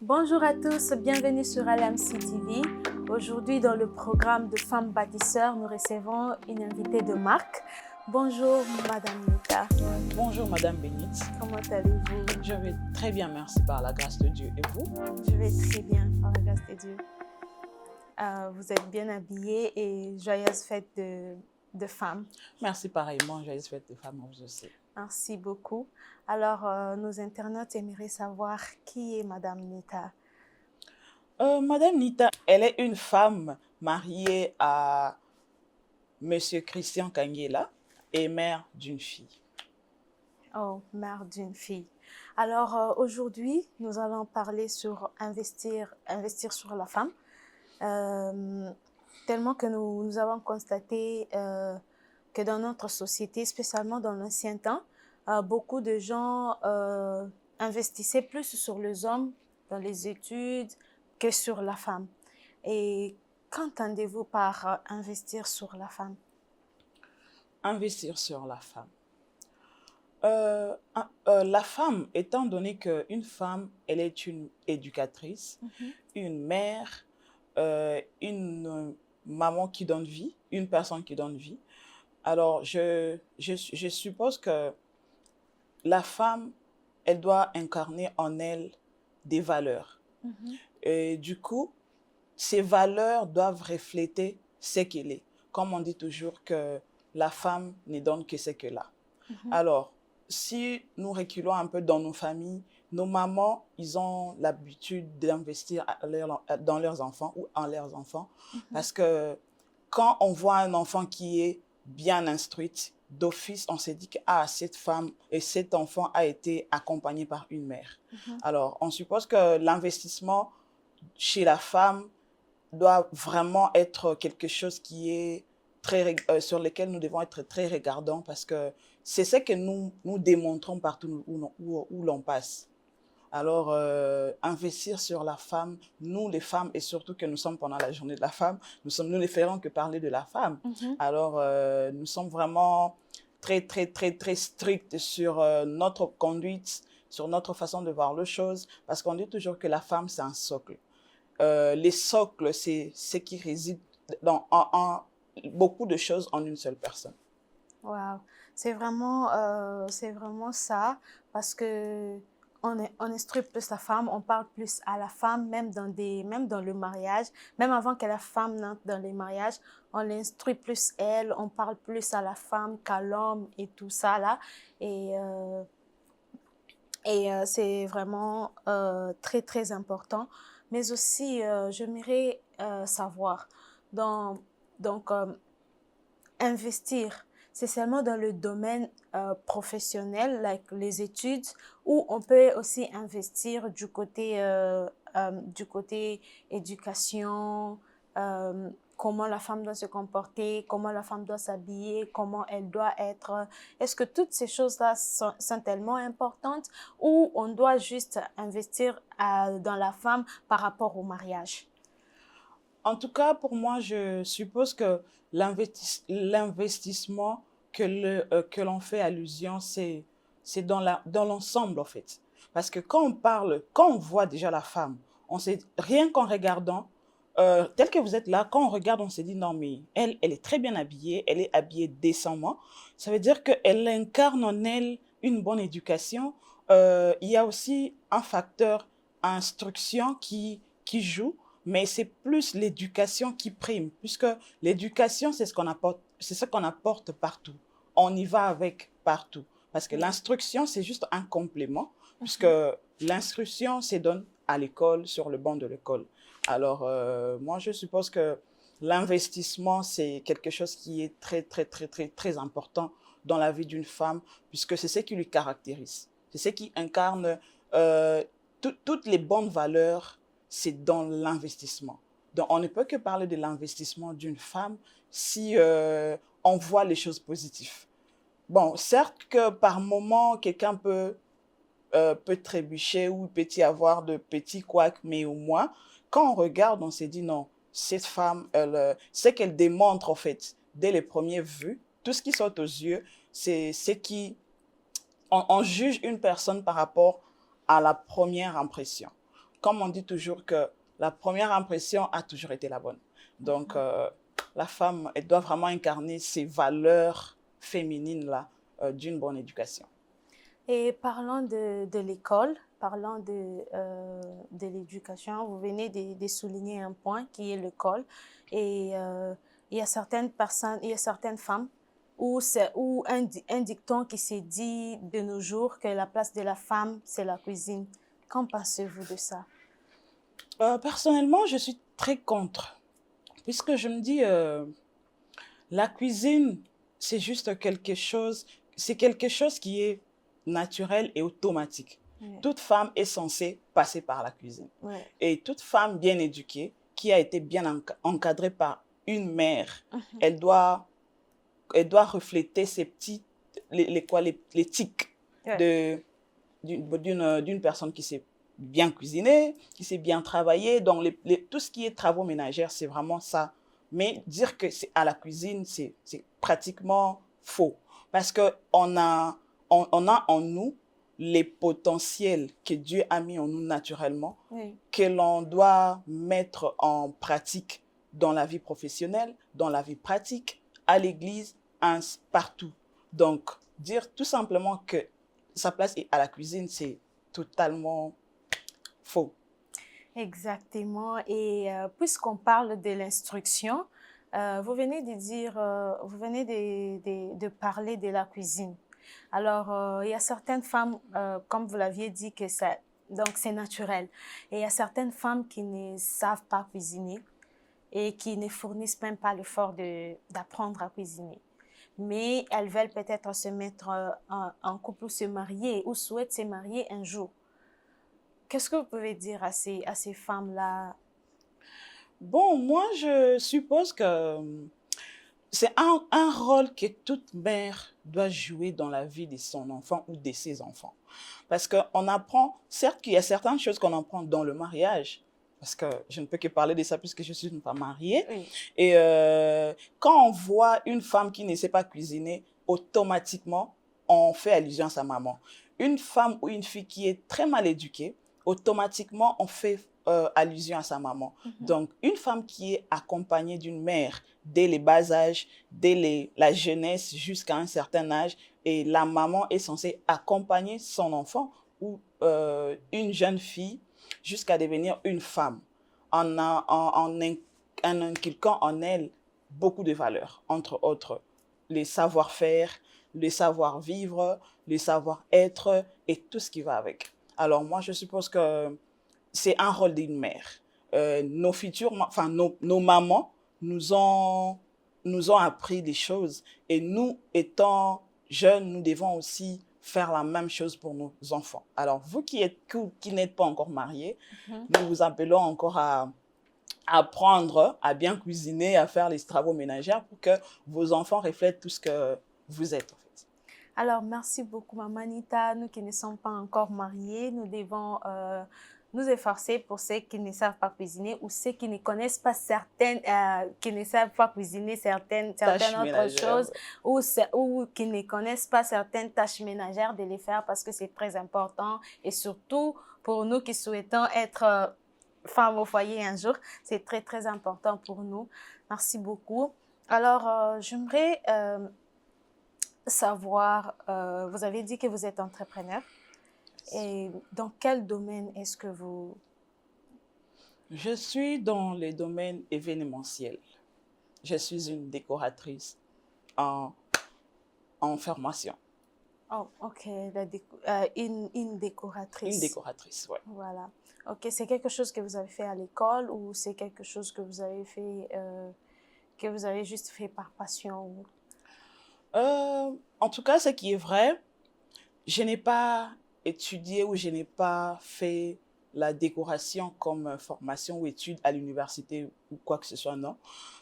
Bonjour à tous, bienvenue sur LMC TV. Aujourd'hui, dans le programme de Femmes bâtisseurs, nous recevons une invitée de marque. Bonjour, Madame Nita. Bonjour, Madame Bénite. Comment allez-vous? Je vais très bien, merci par la grâce de Dieu. Et vous? Je vais très bien, par la grâce de Dieu. Vous êtes bien habillée et joyeuse fête de femmes. Merci pareillement, joyeuse fête de femmes, vous aussi. Merci beaucoup. Alors, nos internautes aimeraient savoir qui est Madame Nita. Madame Nita, elle est une femme mariée à Monsieur Christian Kangela et mère d'une fille. Oh, mère d'une fille. Alors, aujourd'hui, nous allons parler sur investir sur la femme. Tellement que nous avons constaté que dans notre société, spécialement dans l'ancien temps, beaucoup de gens investissaient plus sur les hommes dans les études que sur la femme. Et qu'entendez-vous par investir sur la femme? Investir sur la femme. La femme, étant donné qu'une femme, elle est une éducatrice, une mère, une maman qui donne vie, une personne qui donne vie. Alors, je suppose que la femme, elle doit incarner en elle des valeurs. Et du coup, ces valeurs doivent refléter ce qu'elle est. Comme on dit toujours que la femme ne donne que ce qu'elle a. Alors, si nous reculons un peu dans nos familles, nos mamans, ils ont l'habitude d'investir dans leurs enfants ou en leurs enfants. Parce que quand on voit un enfant qui est bien instruit, d'office, on s'est dit que cette femme et cet enfant a été accompagné par une mère. Alors, on suppose que l'investissement chez la femme doit vraiment être quelque chose qui est sur lequel nous devons être très regardants parce que c'est ce que nous démontrons partout où l'on passe. Alors, investir sur la femme, nous les femmes, et surtout que nous sommes pendant la journée de la femme, nous ne faisons que parler de la femme. Alors, nous sommes vraiment très stricts sur notre conduite, sur notre façon de voir les choses, parce qu'on dit toujours que la femme, c'est un socle. Les socles, c'est ce qui réside dans beaucoup de choses en une seule personne. Wow, c'est vraiment ça, parce que on instruit plus la femme, on parle plus à la femme, même dans le mariage, même avant que la femme n'entre dans les mariages, on l'instruit plus elle, on parle plus à la femme qu'à l'homme et tout ça là, et c'est vraiment très important. Mais aussi, j'aimerais savoir, donc, investir, c'est seulement dans le domaine professionnel, like les études, ou on peut aussi investir du côté éducation, comment la femme doit se comporter, comment la femme doit s'habiller, comment elle doit être. Est-ce que toutes ces choses-là sont tellement importantes ou on doit juste investir dans la femme par rapport au mariage? En tout cas, pour moi, je suppose que l'investissement que l'on fait allusion, c'est dans l'ensemble, en fait. Parce que quand on voit déjà la femme, rien qu'en regardant, tel que vous êtes là, quand on regarde, on se dit non, mais elle est très bien habillée, elle est habillée décemment. Ça veut dire qu'elle incarne en elle une bonne éducation. Il y a aussi un facteur instruction qui joue, mais c'est plus l'éducation qui prime, puisque l'éducation, c'est ce qu'on apporte partout. On y va avec partout. Parce que l'instruction, c'est juste un complément, puisque l'instruction se donne à l'école, sur le banc de l'école. Alors, moi, je suppose que l'investissement, c'est quelque chose qui est très important dans la vie d'une femme, puisque c'est ce qui lui caractérise. C'est ce qui incarne toutes les bonnes valeurs, c'est dans l'investissement. Donc, on ne peut que parler de l'investissement d'une femme si on voit les choses positives. Bon, certes que par moment, quelqu'un peut trébucher ou peut y avoir de petits couacs, mais au moins, quand on regarde, on s'est dit non, cette femme, ce qu'elle démontre en fait, dès les premières vues, tout ce qui saute aux yeux, c'est ce on juge une personne par rapport à la première impression. comme on dit toujours que la première impression a toujours été la bonne. Donc, la femme, elle doit vraiment incarner ces valeurs féminines-là d'une bonne éducation. Et parlant de l'école, parlant de l'éducation, vous venez de souligner un point qui est l'école. Et il y a certaines personnes, il y a certaines femmes où un dicton qui s'est dit de nos jours que la place de la femme, c'est la cuisine. Qu'en pensez-vous de ça? Personnellement, je suis très contre, puisque je me dis, la cuisine, c'est juste quelque chose qui est naturel et automatique. Ouais. Toute femme est censée passer par la cuisine. Ouais. Et toute femme bien éduquée, qui a été bien encadrée par une mère, elle doit refléter ces petits, les tics Ouais. d'une personne qui s'est bien cuisinée, qui s'est bien travaillée. Donc, tout ce qui est travaux ménagères, c'est vraiment ça. Mais dire que c'est à la cuisine, c'est pratiquement faux. Parce qu'on a, on a en nous les potentiels que Dieu a mis en nous naturellement, Oui. que l'on doit mettre en pratique dans la vie professionnelle, dans la vie pratique, à l'église, partout. Donc, dire tout simplement que sa place est à la cuisine, c'est totalement faux. Exactement. Et puisqu'on parle de l'instruction, vous venez de dire, vous venez de parler de la cuisine. Alors, il y a certaines femmes, comme vous l'aviez dit, que ça, donc c'est naturel. Et il y a certaines femmes qui ne savent pas cuisiner et qui ne fournissent même pas l'effort d'apprendre à cuisiner. Mais elles veulent peut-être se mettre en couple ou se marier ou souhaitent se marier un jour. Qu'est-ce que vous pouvez dire à ces femmes-là? Bon, moi, je suppose que c'est un rôle que toute mère doit jouer dans la vie de son enfant ou de ses enfants. Parce qu'on apprend, certes qu'il y a certaines choses qu'on apprend dans le mariage, parce que je ne peux que parler de ça puisque je suis une femme mariée. Oui. Et quand on voit une femme qui ne sait pas cuisiner, automatiquement, on fait allusion à sa maman. Une femme ou une fille qui est très mal éduquée, automatiquement, on fait allusion à sa maman. Donc, une femme qui est accompagnée d'une mère dès les bas âges, dès la jeunesse jusqu'à un certain âge, et la maman est censée accompagner son enfant ou une jeune fille jusqu'à devenir une femme en inculquant en elle beaucoup de valeurs, entre autres les savoir-faire, les savoir-vivre, les savoir-être et tout ce qui va avec. Alors moi, je suppose que c'est un rôle d'une mère. Nos mamans nous ont appris des choses et nous, étant jeunes, nous devons aussi faire la même chose pour nos enfants. Alors, vous qui n'êtes pas encore mariés, nous vous appelons encore à apprendre à bien cuisiner, à faire les travaux ménagers pour que vos enfants reflètent tout ce que vous êtes, en fait. Alors, merci beaucoup, Maman Anita. Nous qui ne sommes pas encore mariés, nous devons nous efforcer pour ceux qui ne savent pas cuisiner ou ceux qui ne connaissent pas qui ne savent pas cuisiner certaines autres choses ou qui ne connaissent pas certaines tâches ménagères de les faire parce que c'est très important et surtout pour nous qui souhaitons être femmes au foyer un jour, c'est très, très important pour nous. Merci beaucoup. Alors, j'aimerais savoir, vous avez dit que vous êtes entrepreneur. Et dans quel domaine est-ce que vous... Je suis dans les domaines événementiels. Je suis une décoratrice en formation. Oh, ok. Une décoratrice. Une décoratrice, oui. Voilà. Ok, c'est quelque chose que vous avez fait à l'école ou c'est quelque chose que vous avez fait, que vous avez juste fait par passion? En tout cas, ce qui est vrai, je n'ai pas étudié ou je n'ai pas fait la décoration comme formation ou étude à l'université ou quoi que ce soit, non.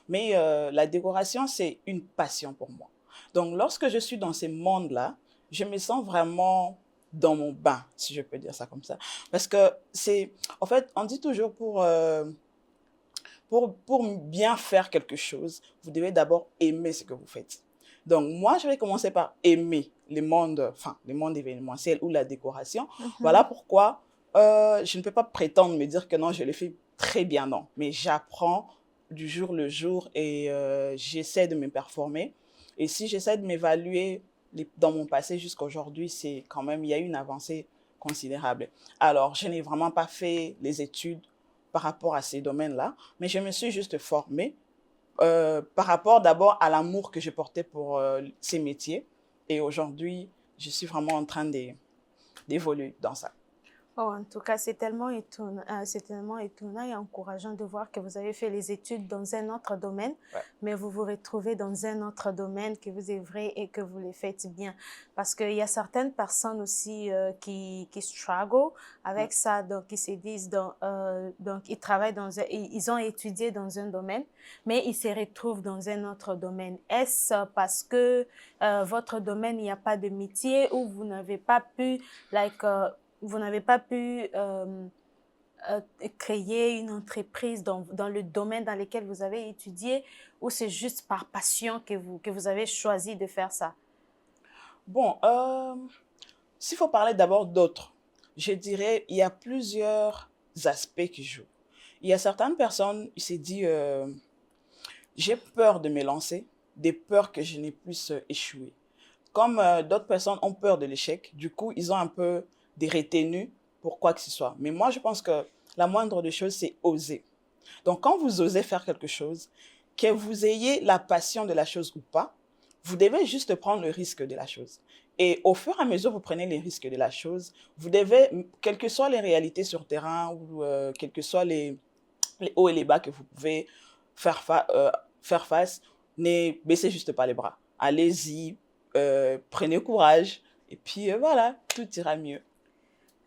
Mais la décoration, c'est une passion pour moi. Donc, lorsque je suis dans ces mondes-là, je me sens vraiment dans mon bain, si je peux dire ça comme ça. Parce que c'est... En fait, on dit toujours pour bien faire quelque chose, vous devez d'abord aimer ce que vous faites. Donc, moi, je vais commencer par aimer les mondes événementiels ou la décoration. Voilà pourquoi Je ne peux pas prétendre me dire que non, je le fais très bien, non. Mais j'apprends du jour le jour et j'essaie de me performer. Et si j'essaie de m'évaluer dans mon passé jusqu'à aujourd'hui, c'est quand même, il y a une avancée considérable. Alors, je n'ai vraiment pas fait les études par rapport à ces domaines-là, mais je me suis juste formée par rapport d'abord à l'amour que je portais pour ces métiers. Et aujourd'hui, je suis vraiment en train d'évoluer dans ça. Oh, en tout cas, c'est tellement étonnant et encourageant de voir que vous avez fait les études dans un autre domaine, Ouais. mais vous vous retrouvez dans un autre domaine que vous œuvrez et que vous le faites bien. Parce qu'il y a certaines personnes aussi qui struggle avec ça, donc ils se disent, donc ils travaillent ils ont étudié dans un domaine, mais ils se retrouvent dans un autre domaine. Est-ce parce que votre domaine, il n'y a pas de métier ou vous n'avez pas pu, vous n'avez pas pu créer une entreprise dans le domaine dans lequel vous avez étudié ou c'est juste par passion que vous avez choisi de faire ça? Bon, s'il faut parler d'abord d'autres, je dirais il y a plusieurs aspects qui jouent. Il y a certaines personnes, il s'est dit, j'ai peur de me lancer, des peurs que je n'ai plus échoué. Comme d'autres personnes ont peur de l'échec, du coup, ils ont un peu des retenues pour quoi que ce soit. Mais moi, je pense que la moindre des choses, c'est oser. Donc, quand vous osez faire quelque chose, que vous ayez la passion de la chose ou pas, vous devez juste prendre le risque de la chose. Et au fur et à mesure que vous prenez les risques de la chose, vous devez, quelles que soient les réalités sur terrain ou quels que soient les hauts et les bas que vous pouvez faire, faire face, ne baissez juste pas les bras. Allez-y, prenez courage, et puis voilà, tout ira mieux.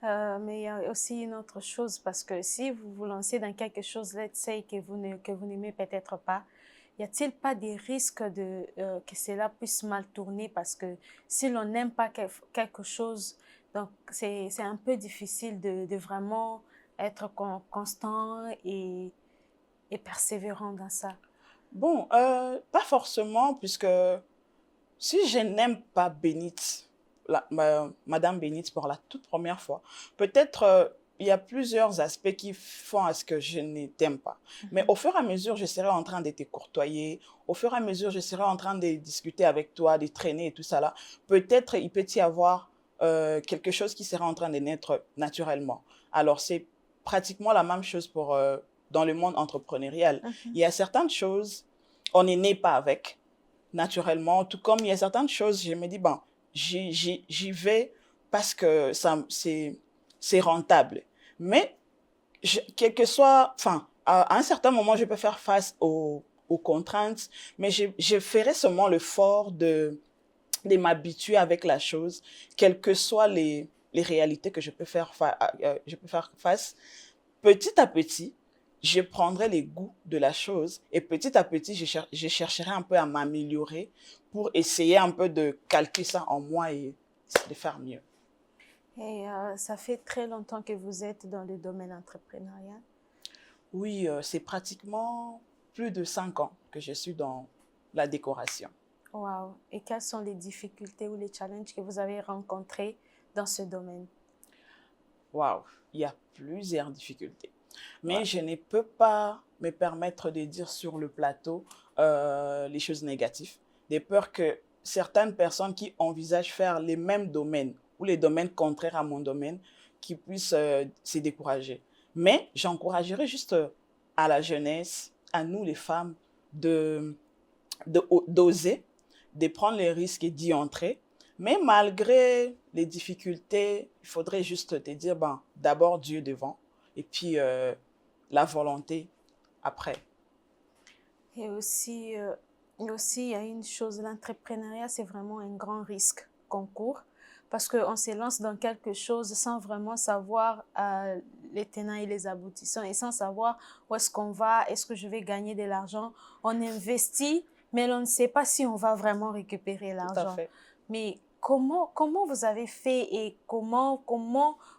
Mais il y a aussi une autre chose parce que si vous vous lancez dans quelque chose, let's say, que vous n'aimez peut-être pas, y a-t-il pas des risques que cela puisse mal tourner parce que si l'on n'aime pas quelque chose, donc c'est un peu difficile de vraiment être constant et persévérant dans ça. Bon, pas forcément, puisque si je n'aime pas Bénite, Madame Bénite pour la toute première fois, peut-être il y a plusieurs aspects qui font à ce que je ne t'aime pas. Mais au fur et à mesure, je serai en train de te courtoyer, au fur et à mesure, je serai en train de discuter avec toi, de traîner et tout ça là. Peut-être il peut y avoir quelque chose qui sera en train de naître naturellement. Alors c'est pratiquement la même chose pour dans le monde entrepreneurial. Il y a certaines choses, on n'est né pas avec naturellement, tout comme il y a certaines choses, je me dis, bon, j'y vais parce que c'est rentable. Mais, quel que soit, enfin, à un certain moment, je peux faire face aux contraintes, mais je ferai seulement l'effort de m'habituer avec la chose, quelles que soient les réalités que je peux faire face. Petit à petit, je prendrai les goûts de la chose et petit à petit, je chercherai un peu à m'améliorer pour essayer un peu de calquer ça en moi et de faire mieux. Et ça fait très longtemps que vous êtes dans le domaine entrepreneurial. Oui, c'est pratiquement plus de 5 ans que je suis dans la décoration. Wow. Et quelles sont les difficultés ou les challenges que vous avez rencontrés dans ce domaine? Waouh, il y a plusieurs difficultés. Ouais. Mais je ne peux pas me permettre de dire sur le plateau les choses négatives. Des peurs que certaines personnes qui envisagent faire les mêmes domaines ou les domaines contraires à mon domaine, qui puissent se décourager. Mais j'encouragerais juste à la jeunesse, à nous les femmes, de d'oser, de prendre les risques et d'y entrer. Mais malgré les difficultés, il faudrait juste te dire, ben, d'abord Dieu devant et puis la volonté après. Et aussi, il y a une chose, l'entrepreneuriat, c'est vraiment un grand risque qu'on court parce qu'on se lance dans quelque chose sans vraiment savoir les tenants et les aboutissants et sans savoir où est-ce qu'on va, est-ce que je vais gagner de l'argent. On investit, mais on ne sait pas si on va vraiment récupérer Tout à l'argent. fait. Mais comment vous avez fait et comment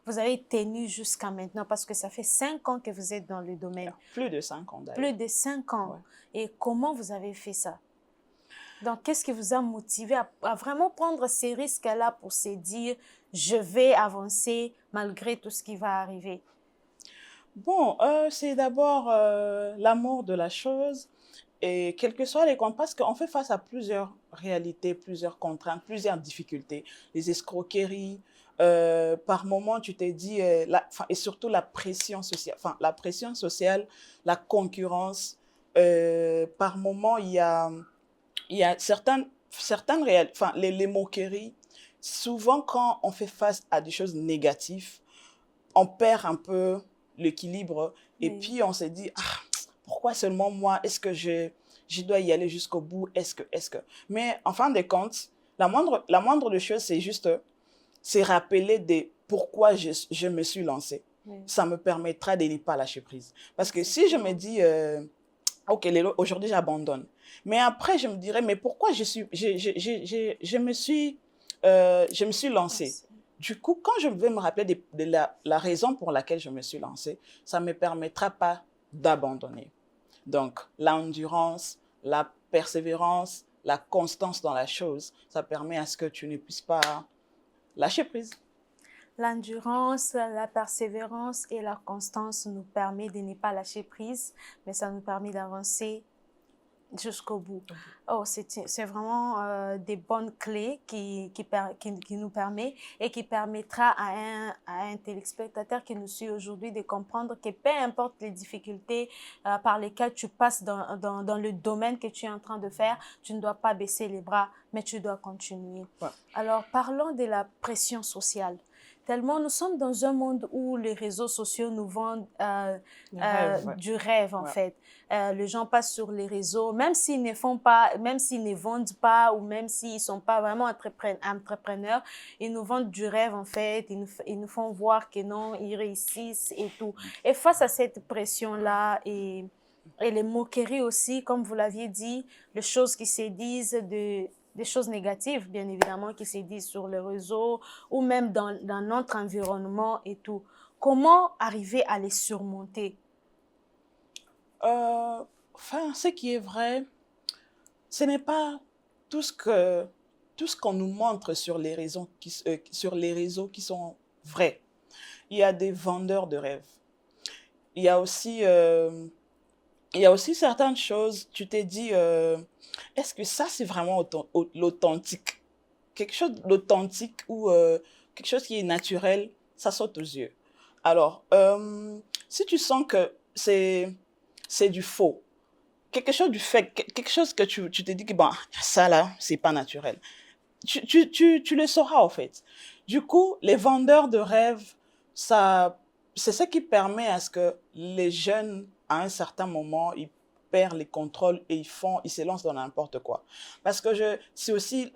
vous avez tenu jusqu'à maintenant? Parce que ça fait 5 ans que vous êtes dans le domaine. Plus de 5 ans Plus d'ailleurs. de 5 ans. Ouais. Et comment vous avez fait ça? Donc, qu'est-ce qui vous a motivé à vraiment prendre ces risques-là pour se dire, je vais avancer malgré tout ce qui va arriver? Bon, c'est d'abord l'amour de la chose et quels que soient les contraintes, parce qu'on fait face à plusieurs réalités, plusieurs contraintes, plusieurs difficultés, les escroqueries. Par moment, tu t'es dit, et surtout la pression sociale, la concurrence. Par moment, il y a certaines réalités, enfin, les moqueries. Souvent, quand on fait face à des choses négatives, on perd un peu l'équilibre et Oui. puis on se dit, ah, pourquoi seulement moi? Est-ce que je dois y aller jusqu'au bout? Est-ce que... Mais en fin de compte, la moindre des choses, c'est juste, c'est rappeler pourquoi je me suis lancée. Oui. Ça me permettra de ne pas lâcher prise. Parce que si je me dis, ok, aujourd'hui j'abandonne. Mais après, je me dirais, mais pourquoi je me suis lancée? Merci. Du coup, quand je vais me rappeler de la raison pour laquelle je me suis lancée, ça ne me permettra pas d'abandonner. Donc, l'endurance, la persévérance, la constance dans la chose, ça permet à ce que tu ne puisses pas lâcher prise. L'endurance, la persévérance et la constance nous permet de ne pas lâcher prise, mais ça nous permet d'avancer jusqu'au bout. Oh, c'est vraiment des bonnes clés qui nous permet et qui permettra à un téléspectateur qui nous suit aujourd'hui de comprendre que peu importe les difficultés par lesquelles tu passes dans le domaine que tu es en train de faire, tu ne dois pas baisser les bras, mais tu dois continuer. Ouais. Alors, parlons de la pression sociale. Tellement nous sommes dans un monde où les réseaux sociaux nous vendent du rêve, en fait. Les gens passent sur les réseaux, même s'ils ne font pas, même s'ils ne vendent pas ou même s'ils ne sont pas vraiment entrepreneurs, ils nous vendent du rêve, en fait. Ils nous font voir que non, ils réussissent et tout. Et face à cette pression-là et les moqueries aussi, comme vous l'aviez dit, les choses qui se disent des choses négatives, bien évidemment, qui se disent sur les réseaux ou même dans notre environnement et tout. Comment arriver à les surmonter? Enfin, ce qui est vrai, ce n'est pas tout ce qu'on nous montre sur sur les réseaux qui sont vrais. Il y a des vendeurs de rêves. Il y a aussi, euh, il y a aussi certaines choses, tu t'es dit, est-ce que ça, c'est vraiment l'authentique? Quelque chose d'authentique ou quelque chose qui est naturel, ça saute aux yeux. Alors, si tu sens que c'est du faux, quelque chose du fait, quelque chose que tu te dis que bon, ça là, c'est pas naturel. Tu le sauras en fait. Du coup, les vendeurs de rêves, c'est ce qui permet à ce que les jeunes, à un certain moment, ils perdent les contrôles et ils se lancent dans n'importe quoi. Parce que c'est aussi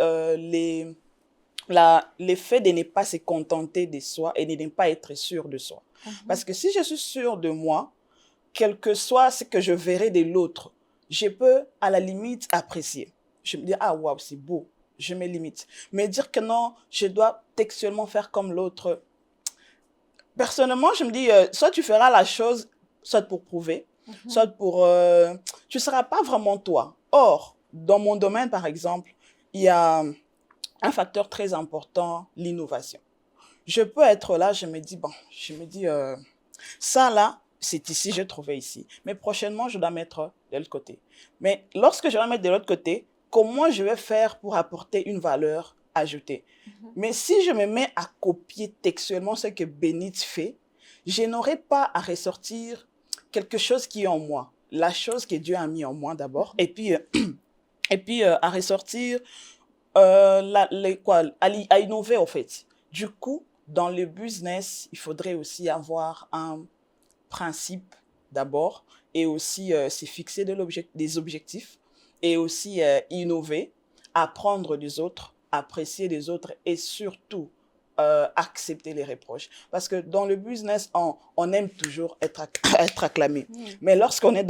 l'effet de ne pas se contenter de soi et de ne pas être sûr de soi. Parce que si je suis sûr de moi, quel que soit ce que je verrai de l'autre, je peux à la limite apprécier. Je me dis, ah waouh, c'est beau, je me limite. Mais dire que non, je dois textuellement faire comme l'autre. Personnellement, je me dis, soit tu feras la chose, soit pour prouver, soit pour... tu ne seras pas vraiment toi. Or, dans mon domaine, par exemple, il y a un facteur très important, l'innovation. Je peux être là, je me dis, bon, ça là, c'est ici, j'ai trouvé ici. Mais prochainement, je dois mettre de l'autre côté. Mais lorsque je vais mettre de l'autre côté, comment je vais faire pour apporter une valeur ajoutée? Mais si je me mets à copier textuellement ce que Bénite fait, je n'aurai pas à ressortir quelque chose qui est en moi. La chose que Dieu a mis en moi d'abord. Et puis, à ressortir, à innover en fait. Du coup, dans le business, il faudrait aussi avoir un principe d'abord et aussi se fixer des objectifs et aussi innover, apprendre des autres, apprécier des autres et surtout accepter les reproches. Parce que dans le business, on aime toujours être acclamé. Mais lorsqu'on est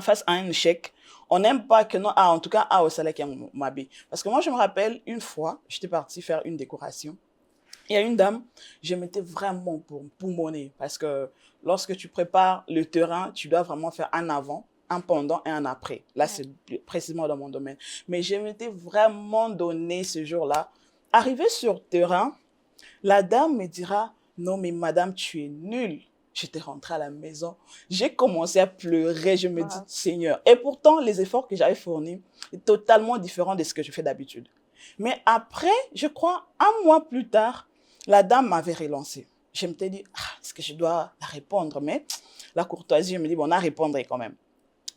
face à un échec, on n'aime pas que non, en tout cas, au salaire qui m'habille. Parce que moi, je me rappelle, une fois, j'étais partie faire une décoration. Il y a une dame, je m'étais vraiment poumonée parce que lorsque tu prépares le terrain, tu dois vraiment faire un avant, un pendant et un après. Là, c'est précisément dans mon domaine. Mais je m'étais vraiment donné ce jour-là. Arrivé sur terrain, la dame me dira, non, mais madame, tu es nulle. J'étais rentrée à la maison. J'ai commencé à pleurer. Je me dis, Wow. Seigneur. Et pourtant, les efforts que j'avais fournis étaient totalement différents de ce que je fais d'habitude. Mais après, je crois, un mois plus tard, la dame m'avait relancé. Je me suis dit, est-ce que je dois la répondre? Mais la courtoisie, je me dis, bon, on a répondre quand même.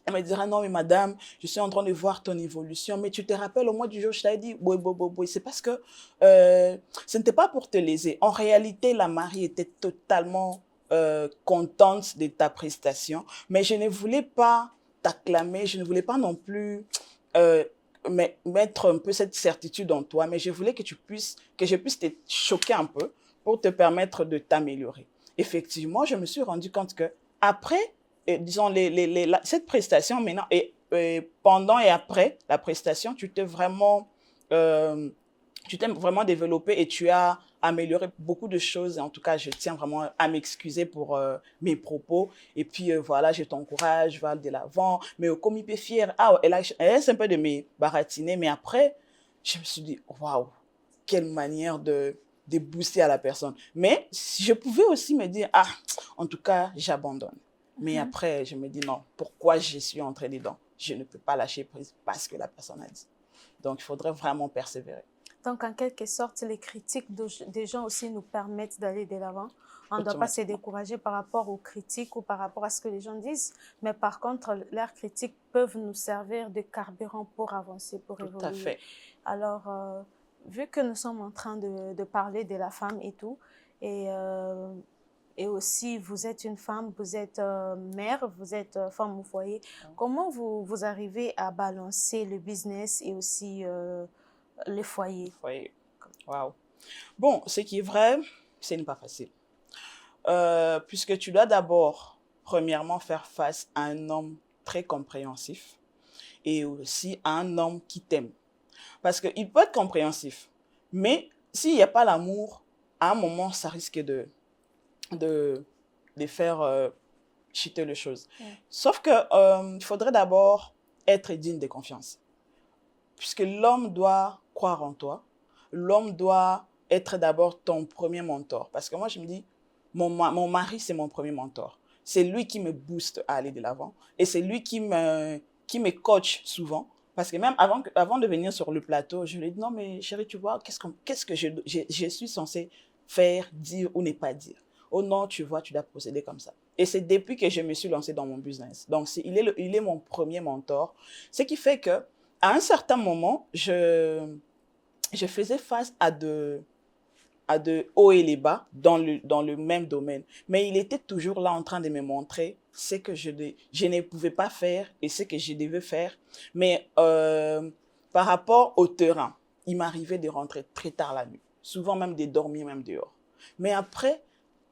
Elle me dira, non, mais madame, je suis en train de voir ton évolution, mais tu te rappelles au mois du jour, je t'avais dit, oui, c'est parce que ce n'était pas pour te léser. En réalité, la mariée était totalement contente de ta prestation, mais je ne voulais pas t'acclamer, je ne voulais pas non plus euh, mettre un peu cette certitude en toi, mais je voulais que je puisse te choquer un peu pour te permettre de t'améliorer. Effectivement, je me suis rendu compte que après, disons, cette prestation maintenant, et pendant et après la prestation, euh, tu t'es vraiment développé et tu as amélioré beaucoup de choses. En tout cas, je tiens vraiment à m'excuser pour mes propos. Et puis, voilà, je t'encourage, va de l'avant. Mais comme il peut fier, elle laisse un peu de me baratiner. Mais après, je me suis dit, waouh, quelle manière de booster à la personne. Mais je pouvais aussi me dire, en tout cas, j'abandonne. Mais après, je me dis non, pourquoi je suis entrée dedans? Je ne peux pas lâcher prise parce que la personne a dit. Donc, il faudrait vraiment persévérer. Donc, en quelque sorte, les critiques des gens aussi nous permettent d'aller de l'avant. On ne doit pas se Automatiquement. décourager par rapport aux critiques ou par rapport à ce que les gens disent, mais par contre, leurs critiques peuvent nous servir de carburant pour avancer, pour Tout à évoluer. fait. Alors, vu que nous sommes en train de parler de la femme et tout, et, euh, et aussi vous êtes une femme, vous êtes mère, vous êtes femme au foyer, comment vous arrivez à balancer le business et aussi le foyer? Oui. Waouh. Bon, ce qui est vrai, ce n'est pas facile. Puisque tu dois d'abord, premièrement, faire face à un homme très compréhensif et aussi à un homme qui t'aime. Parce qu'il peut être compréhensif, mais s'il n'y a pas l'amour, à un moment, ça risque de, de faire chuter les choses. Sauf que il faudrait d'abord être digne de confiance. Puisque l'homme doit croire en toi, l'homme doit être d'abord ton premier mentor. Parce que moi, je me dis, mon mari, c'est mon premier mentor. C'est lui qui me booste à aller de l'avant. Et c'est lui qui me coach souvent. Parce que même avant de venir sur le plateau, je lui ai dit, non, mais chérie, tu vois, qu'est-ce que je suis censée faire, dire ou ne pas dire? Oh non, tu vois, tu dois procéder comme ça. Et c'est depuis que je me suis lancée dans mon business. Donc, il est mon premier mentor. Ce qui fait que à un certain moment, je faisais face à de hauts et les bas dans le même domaine. Mais il était toujours là en train de me montrer ce que je ne pouvais pas faire et ce que je devais faire. Mais par rapport au terrain, il m'arrivait de rentrer très tard la nuit, souvent même de dormir même dehors. Mais après,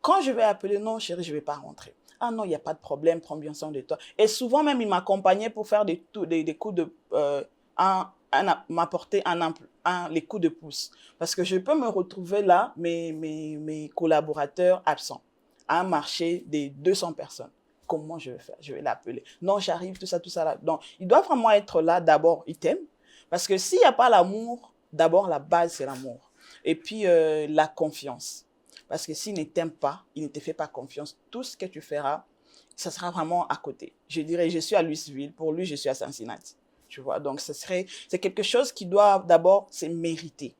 quand je vais appeler, non chérie, je ne vais pas rentrer. Ah non, il n'y a pas de problème, prends bien soin de toi. Et souvent même, il m'accompagnait pour faire des coups de... m'apporter les coups de pouce. Parce que je peux me retrouver là, mes collaborateurs absents, à un marché de 200 personnes. Comment je vais faire? Je vais l'appeler. Non, j'arrive, tout ça là. Donc, il doit vraiment être là, d'abord, il t'aime. Parce que s'il n'y a pas l'amour, d'abord, la base, c'est l'amour. Et puis, la confiance. Parce que s'il ne t'aime pas, il ne te fait pas confiance, tout ce que tu feras, ça sera vraiment à côté. Je dirais, je suis à Louisville, pour lui, je suis à Cincinnati. Tu vois, donc c'est quelque chose qui doit d'abord se mériter.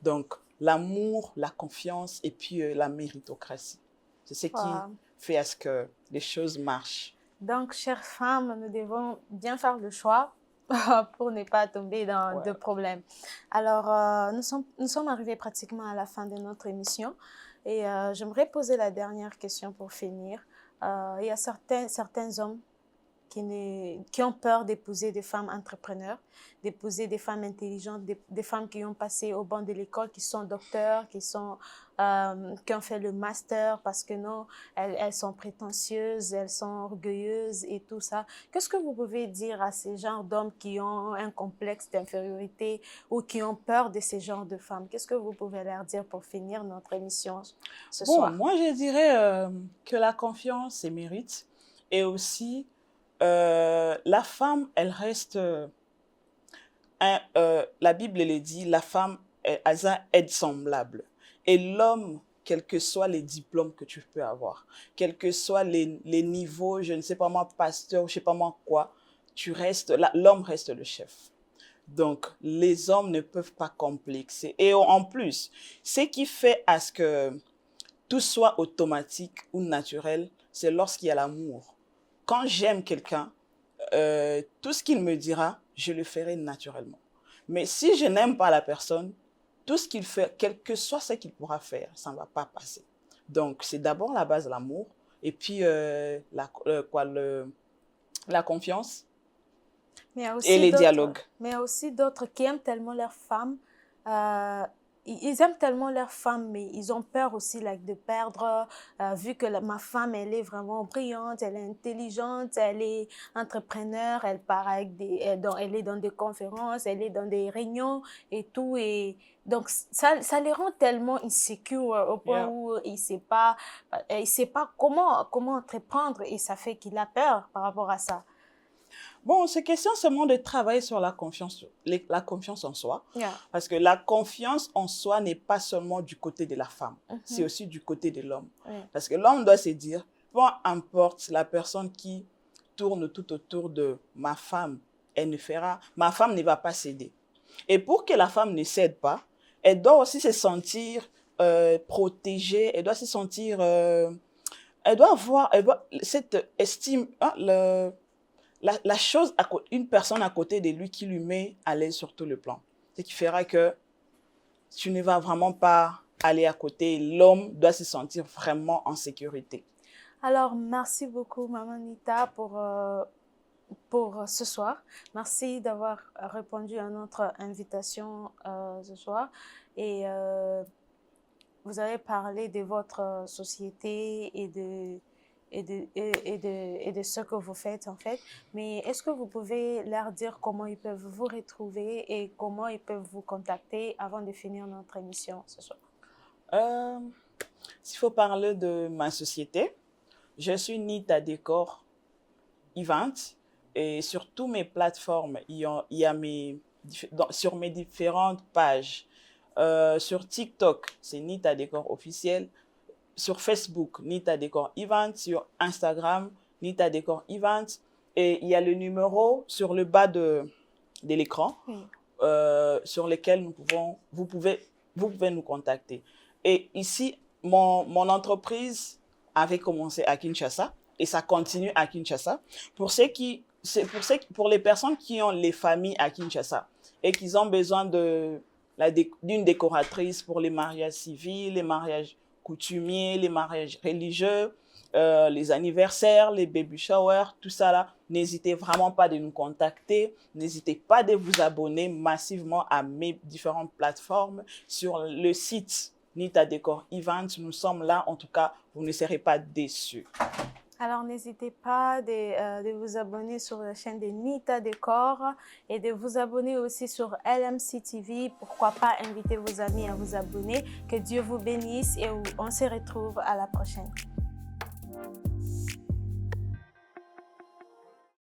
Donc, l'amour, la confiance et puis la méritocratie. C'est ce qui Wow. fait à ce que les choses marchent. Donc, chères femmes, nous devons bien faire le choix pour ne pas tomber dans de Ouais. problèmes. Alors, nous sommes arrivés pratiquement à la fin de notre émission et j'aimerais poser la dernière question pour finir. Il y a certains hommes qui ont peur d'épouser des femmes entrepreneurs, d'épouser des femmes intelligentes, des femmes qui ont passé au banc de l'école, qui sont docteurs, qui ont fait le master parce que non, elles sont prétentieuses, elles sont orgueilleuses et tout ça. Qu'est-ce que vous pouvez dire à ces genres d'hommes qui ont un complexe d'infériorité ou qui ont peur de ces genres de femmes? Qu'est-ce que vous pouvez leur dire pour finir notre émission ce Bon, soir? moi, je dirais que la confiance, c'est mérite. Et aussi, la femme, elle reste... la Bible le dit, la femme aide semblable. Et l'homme, quels que soient les diplômes que tu peux avoir, quels que soient les niveaux, je ne sais pas moi, pasteur, je ne sais pas moi quoi, l'homme reste le chef. Donc, les hommes ne peuvent pas complexer. Et en plus, ce qui fait à ce que tout soit automatique ou naturel, c'est lorsqu'il y a l'amour. Quand j'aime quelqu'un, tout ce qu'il me dira, je le ferai naturellement. Mais si je n'aime pas la personne, tout ce qu'il fait, quel que soit ce qu'il pourra faire, ça ne va pas passer. Donc, c'est d'abord la base de l'amour, et puis la confiance Mais il y a et aussi les d'autres, dialogues. mais il y a aussi d'autres qui aiment tellement leurs femmes. Ils aiment tellement leurs femmes, mais ils ont peur aussi de perdre, vu que ma femme, elle est vraiment brillante, elle est intelligente, elle est entrepreneur, elle part avec elle est dans des conférences, elle est dans des réunions et tout. Et donc, ça les rend tellement insécures au point Yeah. où il sait pas comment entreprendre et ça fait qu'il a peur par rapport à ça. Bon, c'est question seulement de travailler sur la confiance en soi. Yeah. Parce que la confiance en soi n'est pas seulement du côté de la femme, c'est Mhm. aussi du côté de l'homme. Ouais. Parce que l'homme doit se dire, peu importe la personne qui tourne tout autour de ma femme, ma femme ne va pas céder. Et pour que la femme ne cède pas, elle doit aussi se sentir protégée, elle doit se sentir, elle doit avoir cette estime, hein, la chose, une personne à côté de lui qui lui met à l'aise sur tout le plan. Ce qui fera que tu ne vas vraiment pas aller à côté. L'homme doit se sentir vraiment en sécurité. Alors, merci beaucoup, Maman Nita, pour ce soir. Merci d'avoir répondu à notre invitation ce soir. Et vous avez parlé de votre société et de ce que vous faites, en fait. Mais est-ce que vous pouvez leur dire comment ils peuvent vous retrouver et comment ils peuvent vous contacter avant de finir notre émission ce soir? S'il faut parler de ma société, je suis Nita Décor Event et sur toutes mes plateformes, il y a sur mes différentes pages. Sur TikTok, c'est Nita Décor officiel. Sur Facebook, Nita Décor Event. Sur Instagram, Nita Décor Event. Et il y a le numéro sur le bas de l'écran sur lequel vous pouvez nous contacter. Et ici, mon entreprise avait commencé à Kinshasa et ça continue à Kinshasa. Pour les personnes qui ont les familles à Kinshasa et qui ont besoin d'une décoratrice pour les mariages civils, les mariages coutumiers, les mariages religieux, les anniversaires, les baby showers, tout ça là, n'hésitez vraiment pas de nous contacter, n'hésitez pas de vous abonner massivement à mes différentes plateformes sur le site Nita Décor Event. Nous sommes là, en tout cas, vous ne serez pas déçus. Alors, n'hésitez pas de vous abonner sur la chaîne de Nita Décor et de vous abonner aussi sur LMC TV. Pourquoi pas inviter vos amis à vous abonner. Que Dieu vous bénisse et on se retrouve à la prochaine.